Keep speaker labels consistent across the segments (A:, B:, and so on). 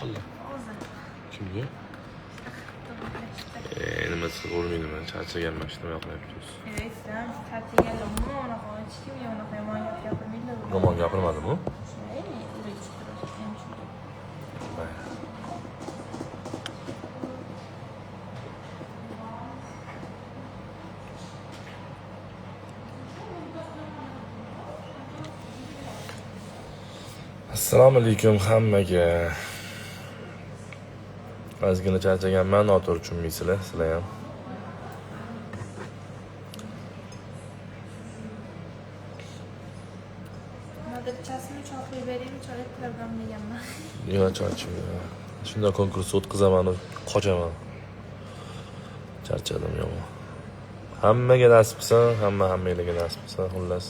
A: qildi?
B: Hozir.
A: Kimga? Nima siz bo'lmaydimi? Charchaganman, hech nima yoqmayapti.
B: Sen charchaganlarmi? Unaqa hech kimga unaqa yomon gap gapirmaydilar.
A: Yomon gapirmadimi? Assalomu alaykum hammaga. Ozgina charchaganman, noto'g'ri tushunmaysizlar, sizlar ham.
B: Madachasini choqib beraymi, chorak program deganman.
A: Yo'q, charchamayman. Shunday konkurs o'tkazaman, qochaman. Charchadim yomon. Hammaga nasib qilsin, hammalarga nasib qilsin, xullas.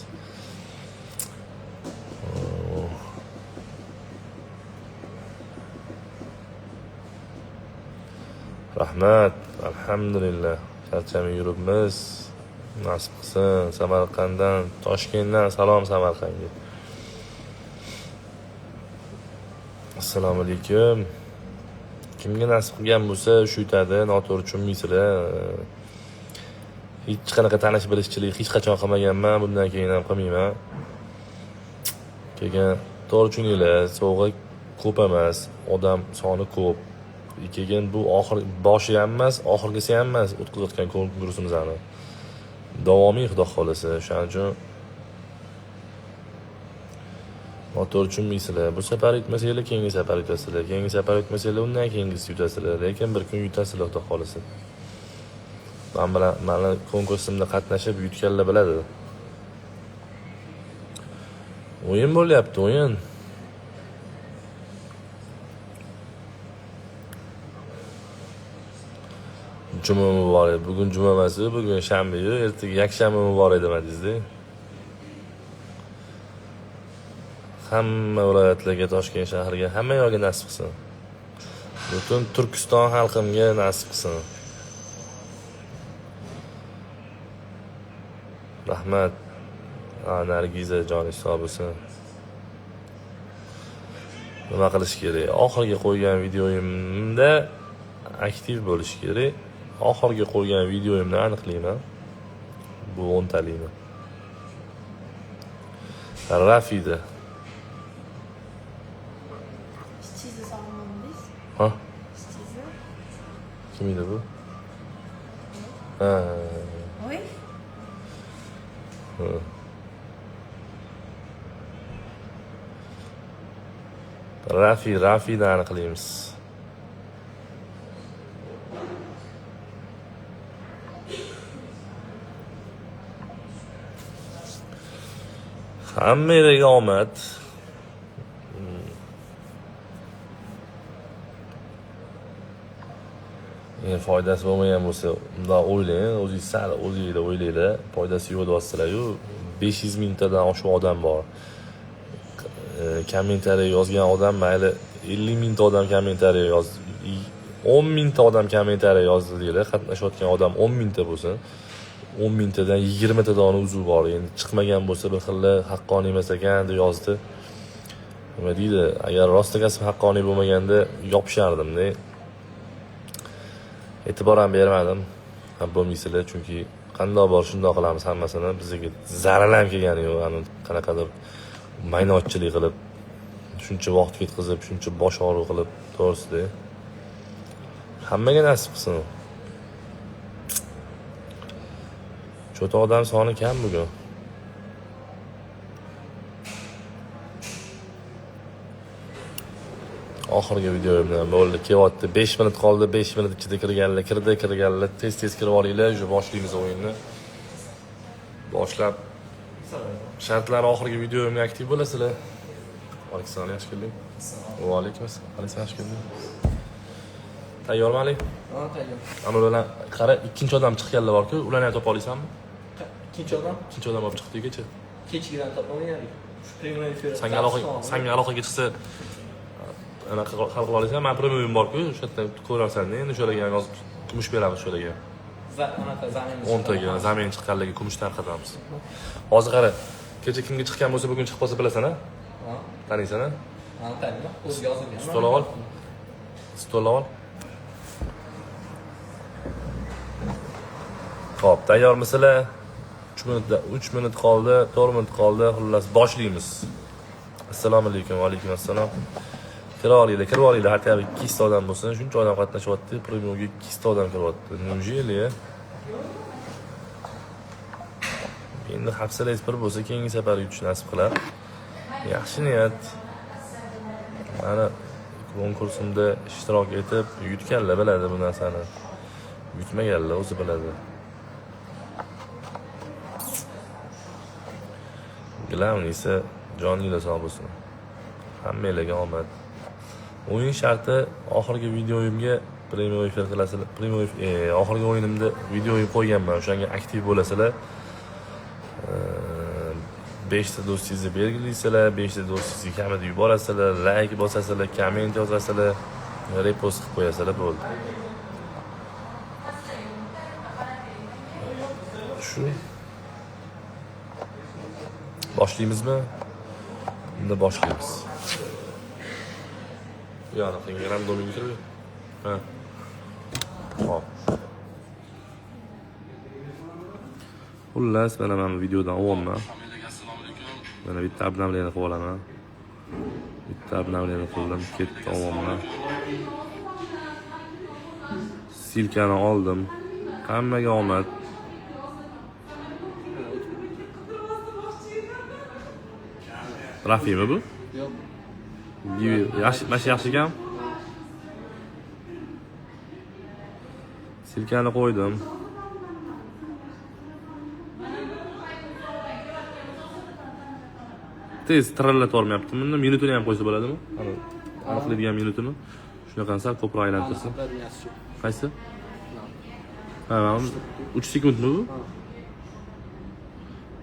A: Rahmat, alhamdulillah. Charchamay yuribmiz. Nasib qilsin. Samarqanddan, Toshkentdan salom Samarqandga. Assalomu alaykum. Kimga nasib qilgan bo'lsa, shu yutadi, noto'g'ri tushunmaysizlar. Hech qanaqa tanish bilishchilik hech qachon qilmaganman, bundan keyin ham qilmayman. Keyin to'g'ri tushuninglar, sovg'a ko'p emas, odam soni ko'p. Keyin bu boshi ham emas, oxirgisi ham emas o'tkazayotgan konkursimizni. Davomiy xudo xolasa, shuning uchun noto'g'ri tushunmaysizlar. Bu safar yutmasanglar, keyingi safar yutasizlar. Keyingi safar yutmasanglar, undan keyingisi yutasizlar. Lekin bir kun yutasizlar xudo xolasa. Mana konkursimda qatnashib yutganlar biladi. O'yin bo'lyapti, o'yin. Juma muborak. Bugun juma emas, bugun shanba, ertaga yakshanba muborak demadingiz-da. Hamma viloyatlarga, Toshkent shahriga, hamma yoqqa nasib qilsin. Butun Turkiston xalqimga nasib qilsin. Rahmat. Nargiza jon hisobisi. Nima qilish kerak? Oxirgi qo'ygan videoyimda aktiv bo'lish kerak. Oxirgi qo'ygan videoyimni aniqlayman. Bu 10 talikni. Rafida.
B: Ishchizni sog'inmadingiz?
A: Ha?
B: Ishchizni?
A: Kim edi bu? Ha.
B: Voy.
A: Rafida aniqlaymiz. Hammaga omad. Foydasi bo'lmagan bo'lsa, undan o'ylang, o'zingiz sal o'zingizlar o'ylanglar, foydasi yo'q deyapsizlar-yu, 500 mingtadan oshiq odam bor. Kommentariy yozgan odam mayli 50 mingta odam kommentariy yozdi, 10 mingta odam kommentariy yozdi deylar, qatnashayotgan odam 10 mingta bo'lsa, 10 mingtadan 20 ta dona uzuv bor. Endi chiqmagan bo'lsa bir xilla haqqoniy emas ekan deb yozdi. Nima deydi? Agar rostagasi haqqoniy bo'lmaganda yopishardim-da. E'tibor ham bermadim. Bo'lmaysizlar, chunki qandoq bor shundoq qilamiz hammasini. Bizga zarar ham kelgani yo'q. Qanaqadir maynotchilik qilib, shuncha vaqt ketkazib, shuncha bosh og'riq qilib, to'g'risida. Hammaga nasib qilsin. Cho'ta odam soni kam bugun. Oxirgi videoyimdan bo'ldi. Kelyapti. 5 minut qoldi. 5 minut ichida kirganlar, tez kirib olinglar. Уже boshlaymiz o'yinni. Boshlab shartlari oxirgi videoyimga aktiv bo'lasizlar. Alaykum, yaxshi kelding. Va alaykum assalom. Yaxshi kelding. Tayyormi Ali?
C: Ha, tayyor.
A: Ana ular qara, ikkinchi odam chiqqanlar bor-ku, ularni ham topa olaysanmi?
C: Ikkinchi odam?
A: Ikkinchi odam olib chiqdi kecha.
C: Kechigidan topolmaydik. Shu premyer efir.
A: Sanga aloqaga chiqsa, ana hal qilib olaysan. Men premyer bor-ku, o'sha yerda ko'rasan-da. Endi o'shalarga yozib kumush beramiz o'shalarga.
C: Anaqa zamin.
A: 10 taga zamin chiqqanlarga kumush tarqatamiz. Hozir qara, kecha kimga chiqqan bo'lsa, bugun chiqib qolsa bilasan-a?
C: Ha.
A: Taniysan-a?
C: Ha, taniyman. O'ziga yozilgan.
A: Stol ol. Stol ol. Xo'p, tayyormisizlar? 3 minut qoldi, 4 minut qoldi. Xullas, boshlaymiz. Assalomu alaykum, va alaykum assalom. Kirib olinglar, har tabi 2 ta odam bo'lsin. Shuncha odam qatnashyapti, premyoga 2 ta odam kiryapti. Неужели? Endi hafsalangiz bir bo'lsa, keyingi safar yutish nasib qilar. Yaxshi niyat. Mana konkursimda ishtirok etib, yutganlar biladi bu narsani. Yutmaganlar o'zi biladi. Gilamni esa joninglar sog' bo'lsin. Hammanglarga omad. O'yin sharti oxirgi videoyimga premium efir qilasizlar. Oxirgi o'yinimda videoyim qo'yganman. O'shanga aktiv bo'lasizlar. 5 ta do'stingizni belgilaysizlar, 5 ta do'stingizga kamida yuborasizlar, like bosasizlar, komment yozasizlar, repost qilib qo'yasizlar, bo'ldi. Shu. Boshlaymizmi? Unda boshlaymiz. Yo'q, menga randomga kirib. Ha. Hop. Xullas, mana men videodan olyapman. Mana bitta obnovleniya qilib olaman. Bitta obnovleniya qildim, ketdi olyapman. Silkani oldim. Hammaga omad. Rafimi bu?
C: Yo'q.
A: Yaxshi ekan. Silkani qo'ydim. Tez tirallatib olmayaptimi? Minutini ham qo'ysa bo'ladimi? Ana, aniqlaydigan minutini. Shunaqangi sal ko'proq aylantirsin. Qaysi? Ha, 3 sekundmi bu?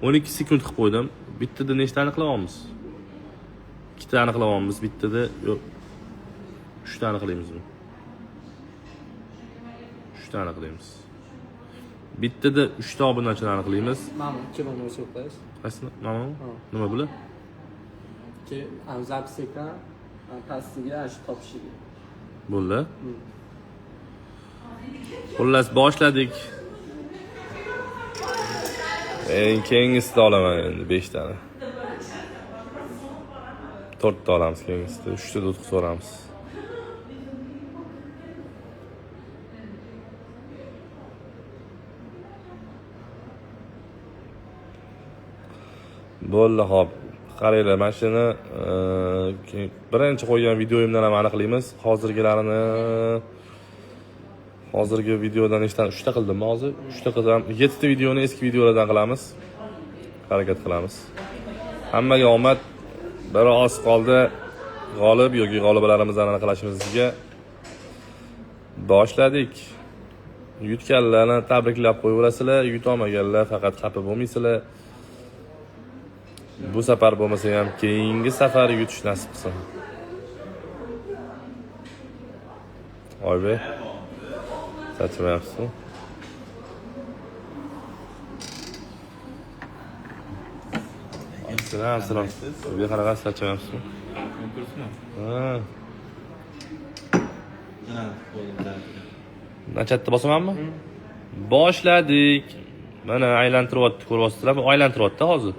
A: 12 sekund qilib qo'ydim. Bittada nechta aniqlayapmiz? 2 ta aniqlayapmiz, bittada yo'q. 3 ta aniqlaymizmi? 3 ta aniqlaymiz. Bittada 3 ta obunachini aniqlaymiz.
C: Mana 2 buni o'chirib qo'yasiz.
A: Qaysi? Mana nima bular?
C: Ki zapis ekran pastiga shu topishiga.
A: Bo'ldi. Xullas boshladik. Keyingisida olaman endi 5 tani. 4 ta olamiz keyingisida, 3 ta dud qilib so'ramiz. Bo'ldi, hop. Qaranglar, mana shuni birinchi qo'ygan videoyimdan ham aniqlaymiz. Hozirgi videodan nechta 3 ta qildimmi hozir? 3 ta qildim. 7 ta videoni eski videolardan qilamiz. Harakat qilamiz. Hammaga omad. Bir oz qoldi. G'olib yoki g'oliblarimizni aniqlashimizga boshladik. Yutganlarni tabriklab qo'yaverasizlar, yutolmaganlar faqat xafa bo'lmaysizlar. Bu safar bo'lmasa ham keyingi safar yutish nasib qilsin. Oybek. Sachamayapsiz. Assalom. Bir qanaqa sachamayapsiz?
D: Konkursmi?
A: Ha.
D: Mana qo'limda.
A: Nachatda bosamanmi? Boshladik. Mana aylantiryapti, ko'ryapsizlarmi? Aylantiryapti hozir.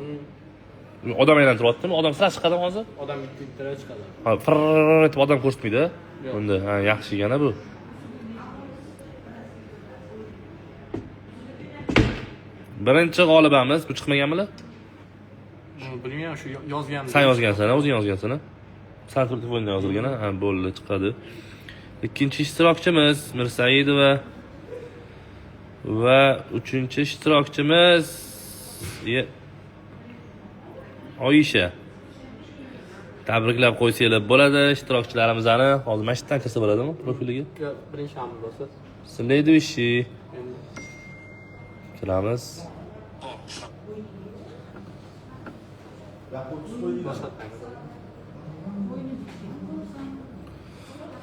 A: Odam aylantiryaptimi? Odam sira chiqadimi hozir?
C: Odam bitta chiqadi.
A: Ha, firr etib odam ko'rsatmaydi. Bunda ha, yaxshi ekan bu. Birinchi g'olibamiz bu chiqmaganmilar?
C: Bilmayman, shu yozganman.
A: Sen yozgansan, o'zing yozgansan. Sen telefonda yozilgan, ha, bo'ldi, chiqadi. Ikkinchi ishtirokchimiz Mirsaidova va uchinchi ishtirokchimiz Oyisha. Tabriklab qo'ysanglar bo'ladi ishtirokchilarimizni. Hozir mashinadan kirsa bo'ladimi profiliga?
C: Birinchi hamil bo'lsa.
A: Следующий. Kiramiz.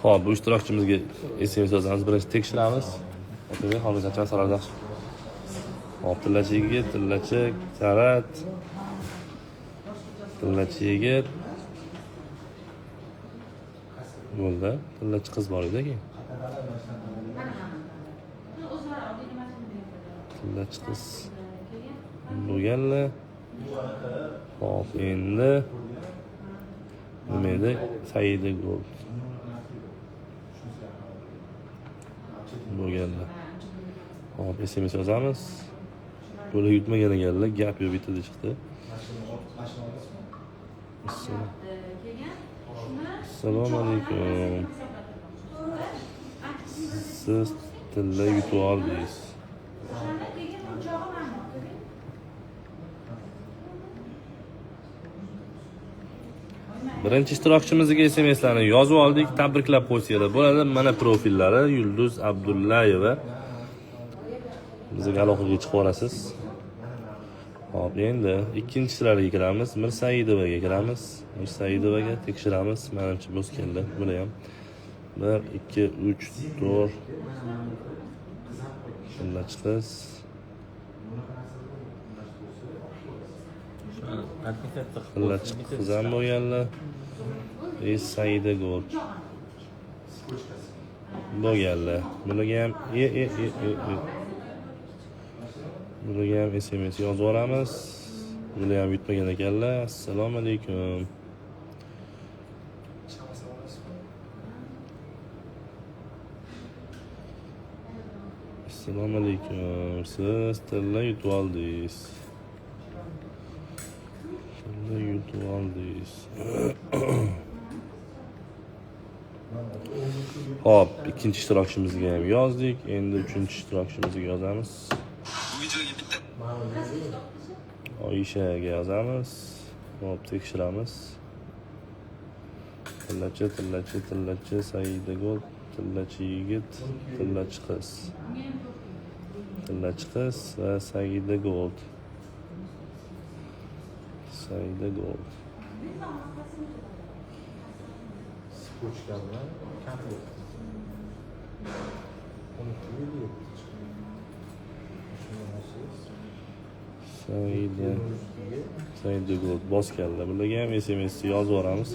A: Xo'p, bu ishtirokchimizga SMS yozamiz, birinchi tekshiramiz. Otaga hozir qachon sarada. Hop, tillachi yigit, tillachi, tarat. Tillachi yigit. Yo'lda tillachi qiz bor edi-ki. Tillachi qiz bo'lganlar. Hop, endi nima edi? Saida Gold bo'lganlar. Hop, SMS yozamiz. Böyle yutmagan ekanlar, gap yo'q bitta chiqdi. Assalomu alaykum. Siz tilla yutib oldingiz. Birinchi ishtirokchimizga SMSlarni yozib oldik, tabriklab qo'ysanglar bo'ladi. Mana profillari Yulduz Abdullayeva. Bizga aloqaga chiqib olasiz. Hop, endi ikkinchilarga kiramiz. Mirsaidovaga kiramiz. Mirsaidovaga tekshiramiz. Menimcha bo'z keldi. Buni ham 1 2 3 4 shunday chiqiz. Qiz ham bo'lganlar. Saida Gold bo'lganlar. Bularga ham Bularga ham SMS yozib olamiz. Bular ham yutmagan ekanlar. Assalomu alaykum. Assalomu alaykum. Siz tilla yutib oldingiz. Tilla yutib oldingiz. Hop, ikkinchi ishtirokchimizga ham yozdik. Endi uchinchi ishtirokchimizga yozamiz. Oyshaga yozamiz. Hop, tekshiramiz. Tillachi Saida Gold, tillachi yigit, tillachi qiz. Tillachi qiz va Saida Gold. Saida Gold. Saida Gold boz keldi. Bularga ham SMS yozib olamiz.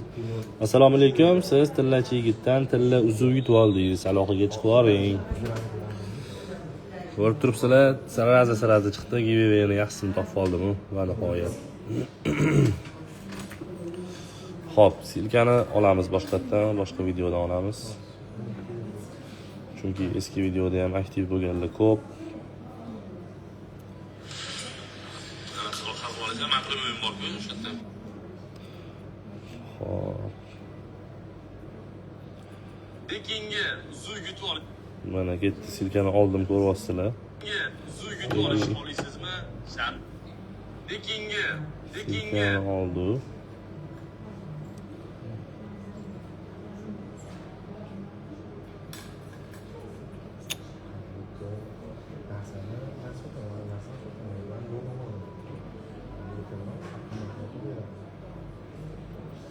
A: Assalomu alaykum. Siz tillachi yigitdan tilla uzuv yutib oldingiz. Aloqaga chiqib oling. Ko'rib turibsizlar, saraza chiqdi. Giveaway'ni yaxshisini topib oldim va nihoyat. Hop, silkani olamiz boshqatdan, boshqa videodan olamiz. Chunki eski videoda ham aktiv bo'lganlar ko'p.
E: Dekinga uzuv yutib ol.
A: Mana ketdi, silkani oldim, ko'ryapsizlar.
E: Uzuv yutib olasizmi? Shart. Dekinga
A: oldi.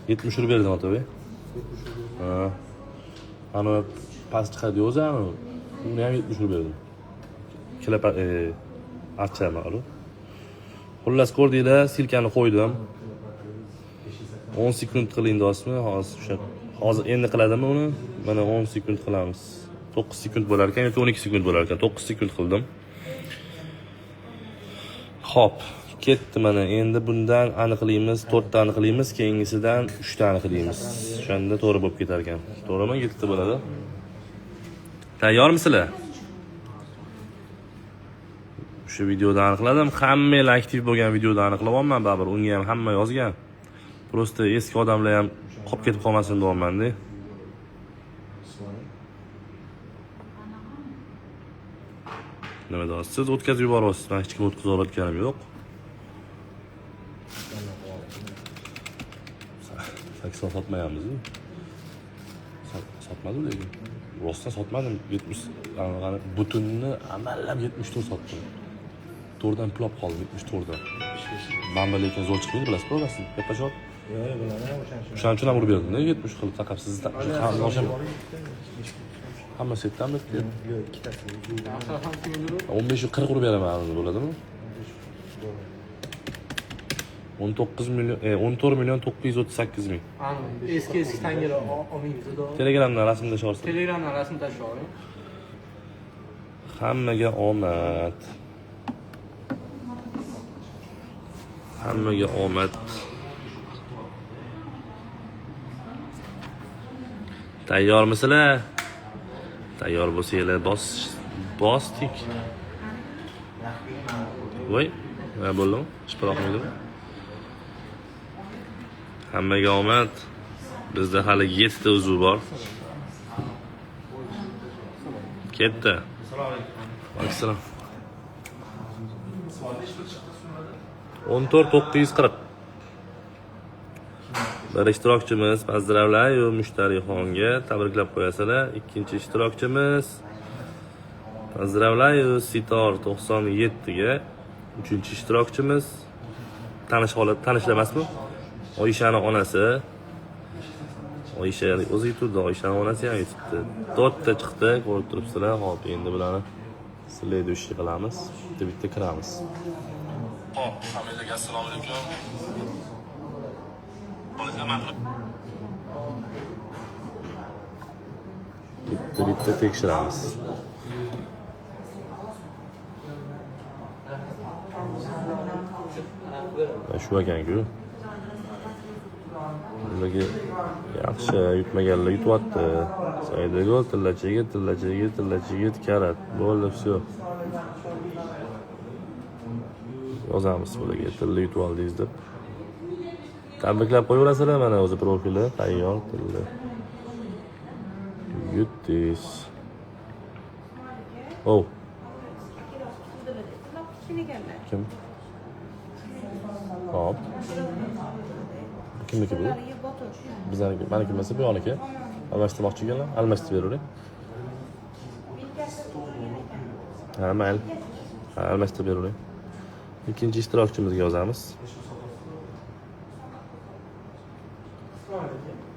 A: Yetmiş lira verdim tabii. Ha. Hani pas çıkardı o zaman onu hem 70 lira verdim. Kilapa açacağım onu. Xullas ko'rdinglar, silkani qo'ydim. 10 sekund qiling do'stmi? Hozir endi qiladimi uni? Mana 10 sekund qilamiz. 9 sekund bo'lar ekan yoki 12 sekund bo'lar ekan. 9 sekund qildim. Hop, ketdi mana. Endi bundan aniqlaymiz, 4 ta aniqlaymiz, keyingisidan 3 ta aniqlaymiz. O'shanda to'g'ri bo'lib ketar ekan. To'g'rimi? 7 ta bo'ladi. Tayyormisizlar? Shu videoda aniqladim. Hammalar aktiv bo'lgan videoda aniqlayapman, baribir unga ham hamma yozgan. Prosta eski odamlar ham qolib ketib qolmasin deyapman-da. Nima deysiz? Siz o'tkazib yuboryapsiz. Men hech kim o'tkazib olayotganim yo'q. 80 sotmayapmiz. Sotmadim lekin. Rostdan sotmadim. 70 butunni amallab 74 sotdim. To'rdan pul olib qoldim 74dan. Manba lekin zo'r chiqmaydi, bilasizmi, bilasizmi? Yapashot.
D: Yo'q, bilaman,
A: O'shaning uchun ham urib berdim. 70 qilib taqab sizdan. Hamma setdanmi?
D: yo'q, ikkitasi.
A: 15 40 urib beraman, bo'ladimi? 19 million, 14 million 938 ming.
C: Eski tangalar olingizda.
A: Telegramdan rasm tashlash.
C: Telegramdan rasm tashlab oling.
A: Hammaga omad. Hammaga omad. Tayyormisizlar? Tayyor bo'lsanglar bosdik. Voy, nima bo'ldi? Ishbiroqmidi? Hammaga omad. Bizda hali 7 ta uzuv bor. Ketdi. Assalom. 14940. Bir ishtirokchimiz pozdravляю mushtariyxonga tabriklab qo'yasizlar. Ikkinchi ishtirokchimiz pozdravляю Sitor 97 ga. Uchinchi ishtirokchimiz tanishlar emasmi? Oyishani onasi. Oyisha o'zi YouTube'da, Oyishaning onasi ham YouTube'da. 4 ta chiqdi, ko'rib turibsizlar. Hop, endi bularni следующий qilamiz. Bitta kiramiz. Hop, hammaga assalomu alaykum. Bitta tekshiramiz. Shu ekan-ku. Bularga yaxshi yutmaganlar yutyapti. Saidagul tillachiga karat. Bo'ldi, все. Yozamiz bularga tilla yutib oldingiz deb. Tabriklab qo'yaverasizlar, mana o'zi profili tayyor tilla. Yutdingiz. Oh. Kim? Hop. Kimniki bu? Bizlarniki, meniki emas, bu yoniki. Almashtirmoqchi ekanlar, almashtirib beravering. Ha, mayli. Ha, almashtirib beravering. İkinci ishtirokchimizga yozamiz.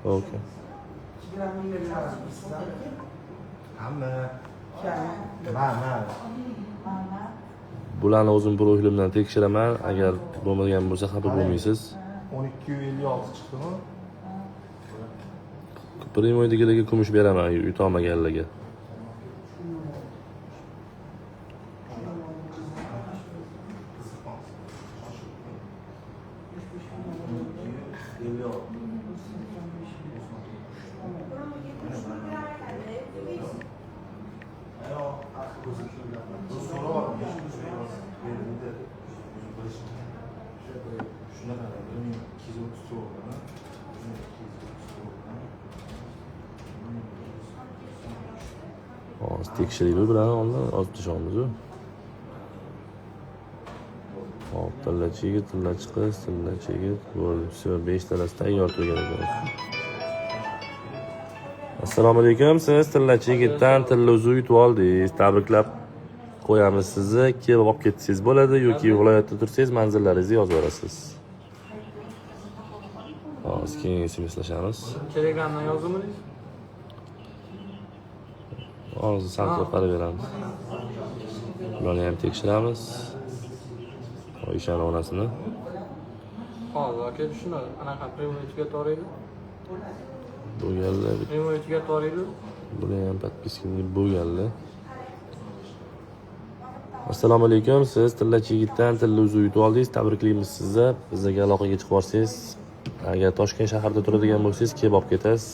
A: Okay. Bularni o'zim profilimdan tekshiraman. Agar bo'lmagan bo'lsa xafa bo'lmaysiz.
D: 1256 chiqdimi?
A: Primoydagilarga kumush beraman, yutolmaganlarga. Hozir tekshirib bilan oldin ozib tashamiz. Hop, tillachi yigit, tillachi qiz, tillachi yigit, bo'ldi. Все, 5 talasi tayyor turgan ekan. Assalomu alaykum, siz tillachi yigitdan tilla uzuv yutib oldingiz. Tabriklab qo'yamiz sizni. Kelib olib ketsangiz bo'ladi yoki viloyatda tursangiz manzillaringizni yozib yuborasiz. Hozir keyin SMSlashamiz.
C: Telegramdan yozdimmi?
A: Hozir salto qarab beramiz. Bularni ham tekshiramiz. Oyishaning onasini.
C: Hozir aka shuni anaqa primoyga to'g'raydi.
A: Bo'lganlar.
C: Primoyga to'g'raydi.
A: Buni ham podpiskani bo'lganlar. Assalomu alaykum, siz tillachi yigitdan tilla uzuv yutib oldingiz. Tabriklaymiz sizni. Bizga aloqaga chiqib borsangiz, agar Toshkent shahrida turadigan bo'lsangiz, kelib olib ketasiz.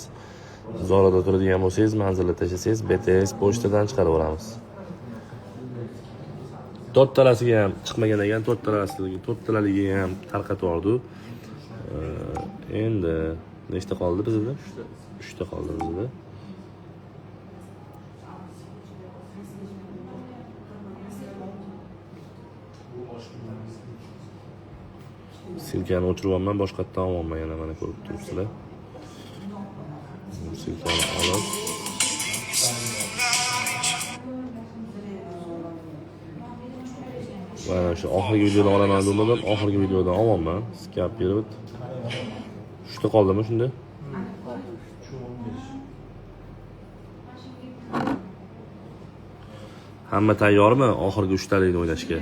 A: Zorada turadigan bo'lsangiz, manzilga tashlasangiz, BTS pochtadan chiqarib yuboramiz. 4 talasiga ham chiqmagan ekan, 4 talaliga ham tarqatib yubordi. Endi nechta qoldi bizda? 3 ta qoldi bizda. Silkani o'chiribman, boshqatdan olmayman, yana mana ko'rib turibsizlar. Silkani olib mana shu oxirgi videodan olaman dedim, oxirgi videodan olmayman. Skap berib. 3 ta qoldimi shunda? Hamma tayyormi oxirgi 3 talikni o'ynashga?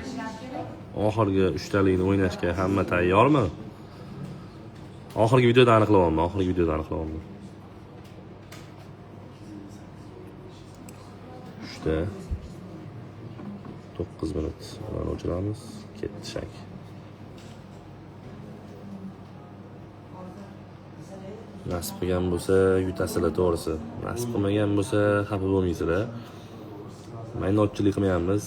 A: Oxirgi 3 talikni o'ynashga hamma tayyormi? Oxirgi videoda aniqlayapman. 3da 9 minut. Buni o'chiramiz. Ketdi shak. Nasib qilgan bo'lsa, yutasizlar to'g'risi. Nasib qilmagan bo'lsa, xafa bo'lmaysizlar. Maynotchilik qilmayapmiz,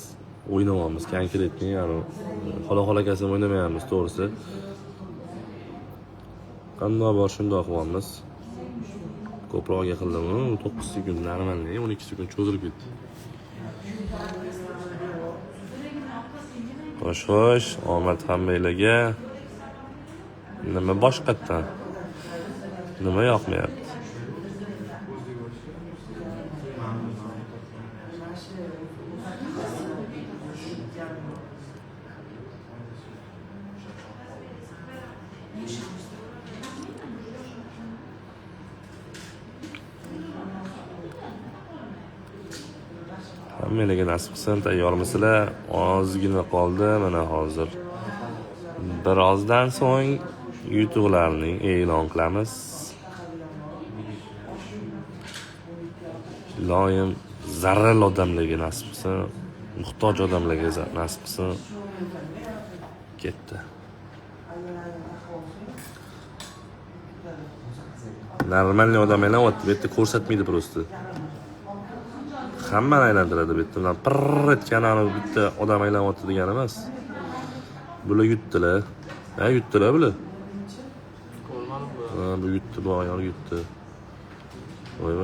A: o'ynayapmiz. Konkretni, ya'ni xola kasam o'ynamayapmiz to'g'risi. Qanday bor shunday qilyapmiz. Ko'proq qildim, 9 sekund normalni, 12 sekund cho'zilib ketdi. Xo'sh, omad hammanglarga. Nima boshqatdan? Nima yoqmayapti? Hammalarga nasib qilsin, tayyormisizlar? Ozgina qoldi, mana hozir. Birozdan so'ng yutuqlarni e'lon qilamiz. Iloyim zarral odamlarga nasib qilsin, muhtoj odamlarga nasib qilsin. Ketdi. Normalniy odam aylanayapti, bu yerda ko'rsatmaydi prosta. Hammani aylantiradi bu yerda. Bilan pirr etgan bitta odam aylanyapti degani emas. Bular yutdilar. Yutdilar bular.
C: Ko'rmadim bu.
A: Bu yutdi, bu ayol yutdi. Voy.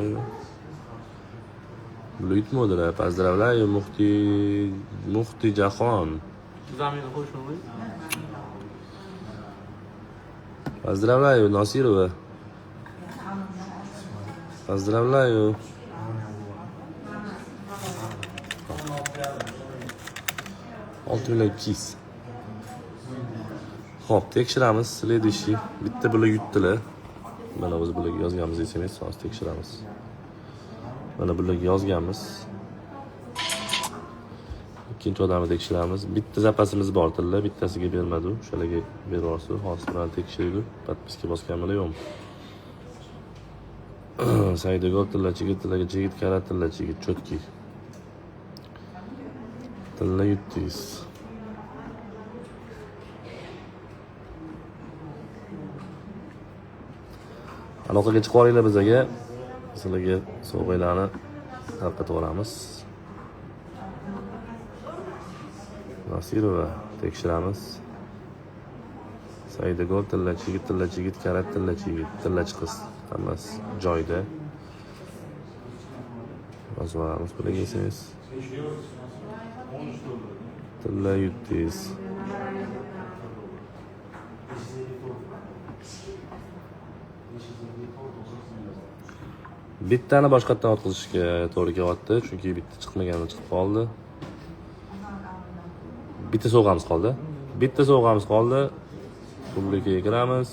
A: Bular yutmadilar. Поздравляю, Mufti Jahon.
C: Zaminni qo'shmaymi?
A: Поздравляю, Nasirova. Поздравляю. Oltinlar kis. Xo'p, tekshiramiz. Следующий. Bitta bular yutdilar. Mana o'zi bularga yozganmiz SMS, hozir tekshiramiz. Mana bularga yozganmiz. Ikkinchi odamni tekshiramiz. Bitta zapasimiz bor tilla, bittasiga bermadi u. O'shalarga bervorsa, hozir bilan tekshirdik. Podpiska bosganmilar yo'qmi? Saidagol tilla chigit karat tilla chigit cho'tki. Tilla yutdingiz. Aloqaga chiqib olinglar bizga. Sizlarga sovg'alarni tarqatib olamiz. Nasirova tekshiramiz. Saidagol tilla chigit karat tilla chigit tilla chiqiz. Hammasi joyda. Yozamiz bularga SMS. Tilla yutdingiz. Bittani boshqatdan o'tkazishga to'g'ri kelyapti, chunki bitta chiqmagani chiqib qoldi. Bitta sovg'amiz qoldi. Publikaga kiramiz.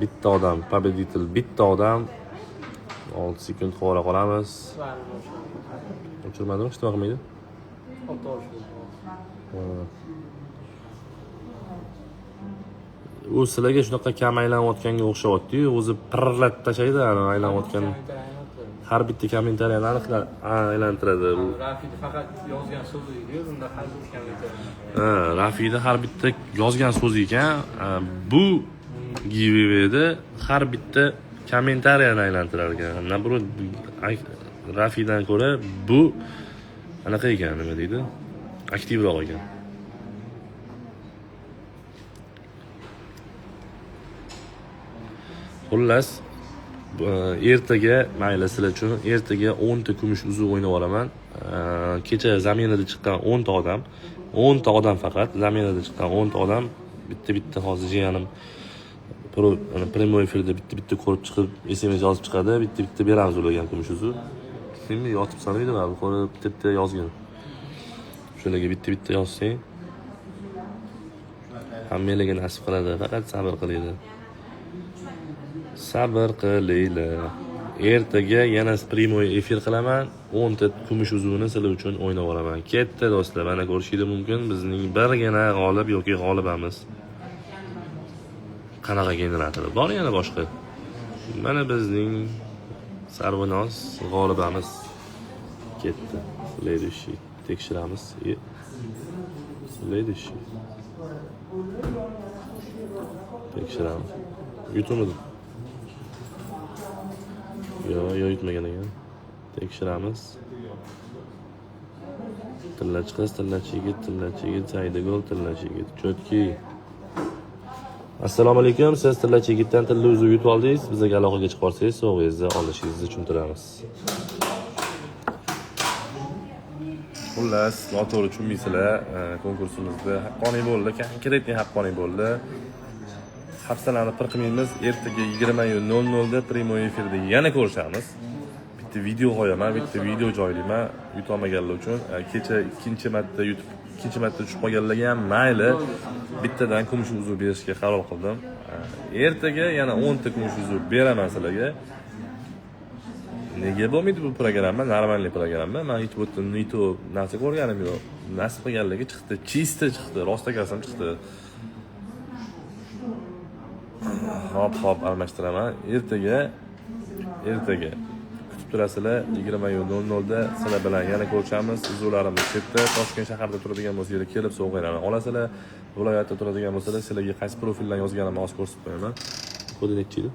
A: Bitta odam, победитель bitta odam. 6 sekund qora qolamiz. O'chirmadimi, hech nima qilmaydi? U sizlarga shunaqa kam aylanayotganga o'xshayapti-yu, o'zi pirlat tashlaydi, aylanayotgan. Har bitta kommentariyani aniqlab aylantiradi.
C: Rafida faqat yozgan so'zi edi, bunda har bir kommentariy.
A: Rafida har bitta yozgan so'zi ekan. Bu giveaway'da har bitta kommentariyani aylantirar ekan. Nabrod Rafidan ko'ra bu anaqa ekan, nima deydi? Aktivroq ekan. Xullas, ertaga mayli sizlar uchun ertaga 10 ta kumush uzuv o'ynab olaman. Kecha zaminada chiqqan 10 ta odam faqat zaminada chiqqan 10 ta odam bitta hozir jiyanim prямой efirda bitta ko'rib chiqib SMS yozib chiqadi, bitta beramiz ularga kumush uzuv. Kimni yotib sanaydi va ko'rib bitta yozgin. Shularga bitta yozsang hammalarga nasib qiladi, faqat sabr qilinglar. Sabr qilinglar. Ertaga yana prямой efir qilaman. 10 ta kumush uzuvni sizlar uchun o'ynab olaman. Ketdi do'stlar, mana ko'rishingiz mumkin bizning birgina g'olib yoki g'olibamiz. qanaqa generator bor yana boshqa. Mana bizning Sarvinoz g'olibamiz ketdi. Следующий tekshiramiz. Следующий tekshiramiz. Yutmadi. Yo, yutmagan ekan. Tekshiramiz. Tillachi qiz, tillachi yigit, Saidagul, tillachi yigit. Chotki. Assalomu alaykum. Siz tillachi yigitdan tilla uzuv yutib oldingiz. Bizga aloqaga chiqib qolsangiz, sovg'ingizni olishingizni tushuntiramiz. Xullas, noto'g'ri tushunmaysizlar. Konkursimizda haqqoniy bo'ldi, konkretniy haqqoniy bo'ldi. Hafsalarni pir qilmaymiz. Ertaga 20:00 da prямой efirda yana ko'rishamiz. Bitta video qo'yaman, bitta video joylayman. Yutolmaganlar uchun kecha ikkinchi marta tushib qolganlarga ham mayli. Bittadan kumush uzuv berishga qaror qildim. Ertaga yana 10 ta kumush uzuv beraman sizlarga. Nega bo'lmaydi bu programma? Normalniy programma. Men hech bu nito narsa ko'rganim yo'q. Nasib qilganlarga chiqdi, chista chiqdi, rostagazam chiqdi. Hop almashtiraman. Ertaga kutib turasizlar. 20:00 da sizlar bilan yana ko'rishamiz. Uzuvlarimiz chetda, Toshkent shahrida turadigan bo'lsangiz kelib sovg'alarni olasizlar. Viloyatda turadigan bo'lsangiz sizlarga qaysi profildan yozganimni hozir ko'rsatib qo'yaman. Kodi nechi edi?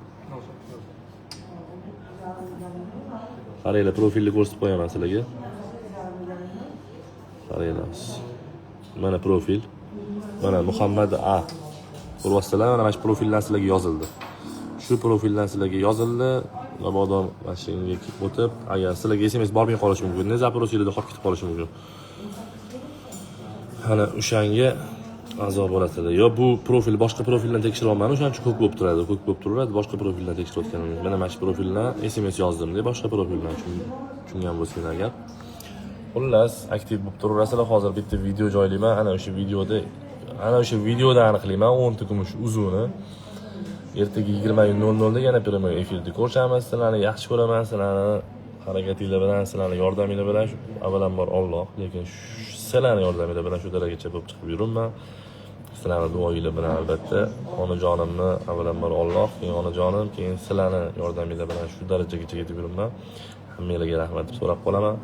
A: Qaranglar, profilni ko'rsatib qo'yaman sizlarga. Qaranglar. Mana profil. Mana Muhammad A. Ko'ryapsizlar, mana shu profildan sizlarga yozildi. Shu profildan sizlarga yozildi. Mabodo mashinaga kelib o'tib, agar sizlarga SMS bormay qolishi mumkin, zaprosilida qolib ketib qolishi mumkin. Ana o'shanga a'zo bo'lasizlar. Yo bu profil boshqa profildan tekshiryapman, o'shaning uchun ko'p bo'lib turadi. Ko'p bo'lib turadi, boshqa profildan tekshirayotganim. Mana shu profildan SMS yozdim-da, boshqa profildan tushungan bo'lsangiz agar. Xullas, aktiv bo'lib turaverasizlar. Hozir bitta video joylayman. Ana o'sha videoda aniqlayman 10 ta kumush uzuvni. Ertaga 20:00 da yana prямой efirda ko'rishamiz. Sizlarni yaxshi ko'raman, sizlarni harakatinglar bilan, sizlarni yordaminglar bilan avvalambor Alloh, lekin sizlarni yordaminglar bilan shu darajagacha bo'lib chiqib yuribman. Sizlarni duoinglar bilan albatta onajonimni avvalambor Alloh, keyin onajonim, keyin sizlarni yordaminglar bilan shu darajagacha yetib yuribman. Hammanglarga rahmat deb so'rab qolaman.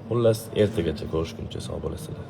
A: Xullas, ertagacha ko'rishguncha sog' bo'lasizlar.